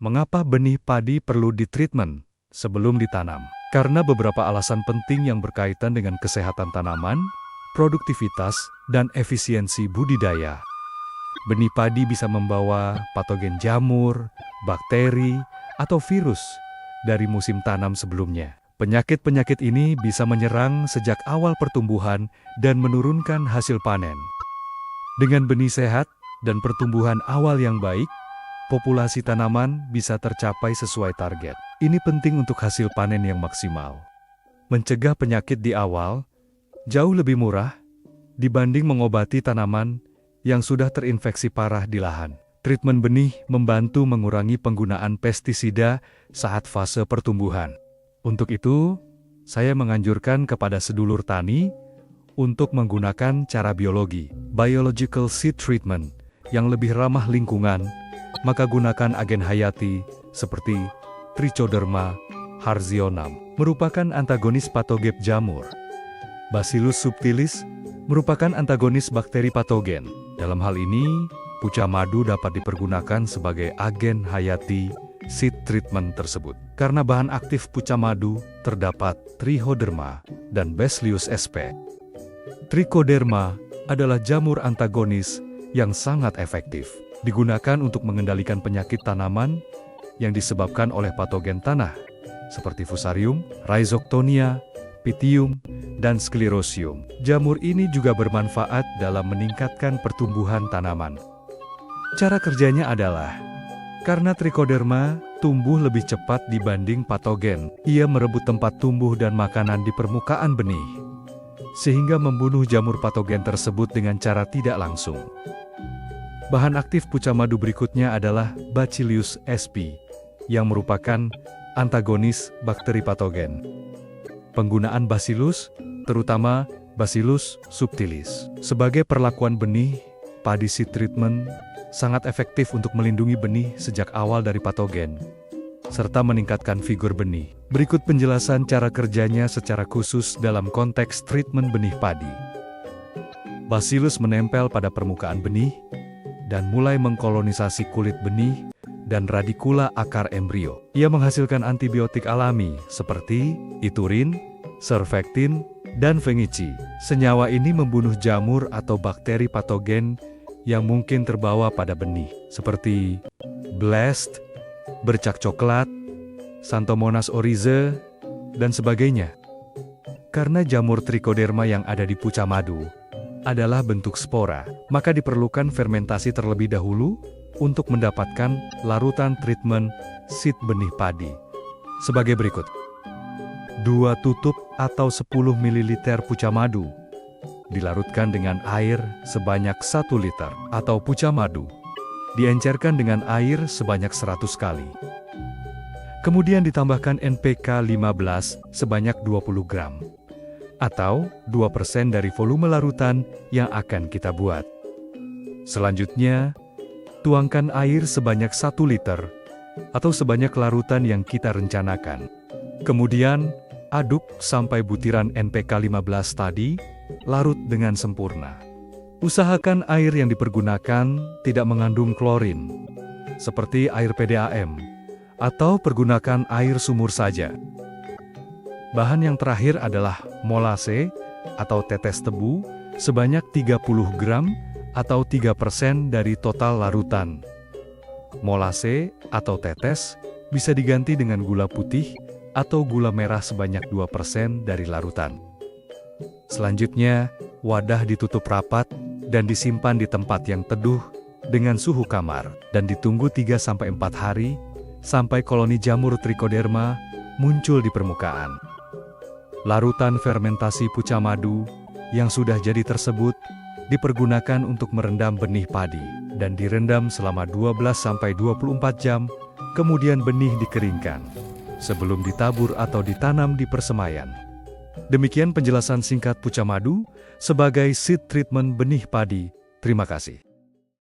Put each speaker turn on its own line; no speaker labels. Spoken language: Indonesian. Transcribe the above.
Mengapa benih padi perlu ditreatment sebelum ditanam? Karena beberapa alasan penting yang berkaitan dengan kesehatan tanaman, produktivitas, dan efisiensi budidaya. Benih padi bisa membawa patogen jamur, bakteri, atau virus dari musim tanam sebelumnya. Penyakit-penyakit ini bisa menyerang sejak awal pertumbuhan dan menurunkan hasil panen. Dengan benih sehat dan pertumbuhan awal yang baik, populasi tanaman bisa tercapai sesuai target. Ini penting untuk hasil panen yang maksimal. Mencegah penyakit di awal jauh lebih murah dibanding mengobati tanaman yang sudah terinfeksi parah di lahan. Treatment benih membantu mengurangi penggunaan pestisida saat fase pertumbuhan. Untuk itu, saya menganjurkan kepada sedulur tani untuk menggunakan cara biologi, biological seed treatment, yang lebih ramah lingkungan, maka gunakan agen hayati seperti Trichoderma harzionam, merupakan antagonis patogen jamur. Bacillus subtilis merupakan antagonis bakteri patogen. Dalam hal ini, puca madu dapat dipergunakan sebagai agen hayati seed treatment tersebut. Karena bahan aktif puca madu terdapat Trichoderma dan Bacillus sp. Trichoderma adalah jamur antagonis yang sangat efektif. Digunakan untuk mengendalikan penyakit tanaman yang disebabkan oleh patogen tanah, seperti Fusarium, Rhizoctonia, Pythium, dan Sclerosium. Jamur ini juga bermanfaat dalam meningkatkan pertumbuhan tanaman. Cara kerjanya adalah, karena Trichoderma tumbuh lebih cepat dibanding patogen, ia merebut tempat tumbuh dan makanan di permukaan benih, sehingga membunuh jamur patogen tersebut dengan cara tidak langsung. Bahan aktif puca madu berikutnya adalah Bacillus sp, yang merupakan antagonis bakteri patogen. Penggunaan Bacillus, terutama Bacillus subtilis, sebagai perlakuan benih padi seed treatment sangat efektif untuk melindungi benih sejak awal dari patogen, serta meningkatkan figur benih. Berikut penjelasan cara kerjanya secara khusus dalam konteks treatment benih padi. Bacillus menempel pada permukaan benih dan mulai mengkolonisasi kulit benih dan radikula akar embrio. Ia menghasilkan antibiotik alami seperti iturin, surfactin, dan fengici. Senyawa ini membunuh jamur atau bakteri patogen yang mungkin terbawa pada benih, seperti blast, bercak coklat, Xanthomonas oryzae, dan sebagainya. Karena jamur Trichoderma yang ada di puca madu adalah bentuk spora, maka diperlukan fermentasi terlebih dahulu untuk mendapatkan larutan treatment seed benih padi. Sebagai berikut. 2 tutup atau 10 ml puca madu dilarutkan dengan air sebanyak 1 liter, atau puca madu diencerkan dengan air sebanyak 100 kali. Kemudian ditambahkan NPK 15 sebanyak 20 gram, atau 2% dari volume larutan yang akan kita buat. Selanjutnya, tuangkan air sebanyak 1 liter, atau sebanyak larutan yang kita rencanakan. Kemudian, aduk sampai butiran NPK 15 tadi larut dengan sempurna. Usahakan air yang dipergunakan tidak mengandung klorin, seperti air PDAM, atau pergunakan air sumur saja. Bahan yang terakhir adalah molase atau tetes tebu sebanyak 30 gram atau 3% dari total larutan. Molase atau tetes bisa diganti dengan gula putih atau gula merah sebanyak 2% dari larutan. Selanjutnya, wadah ditutup rapat dan disimpan di tempat yang teduh dengan suhu kamar dan ditunggu 3-4 hari sampai koloni jamur Trichoderma muncul di permukaan. Larutan fermentasi puca madu yang sudah jadi tersebut dipergunakan untuk merendam benih padi dan direndam selama 12-24 jam, kemudian benih dikeringkan sebelum ditabur atau ditanam di persemaian. Demikian penjelasan singkat puca madu sebagai seed treatment benih padi. Terima kasih.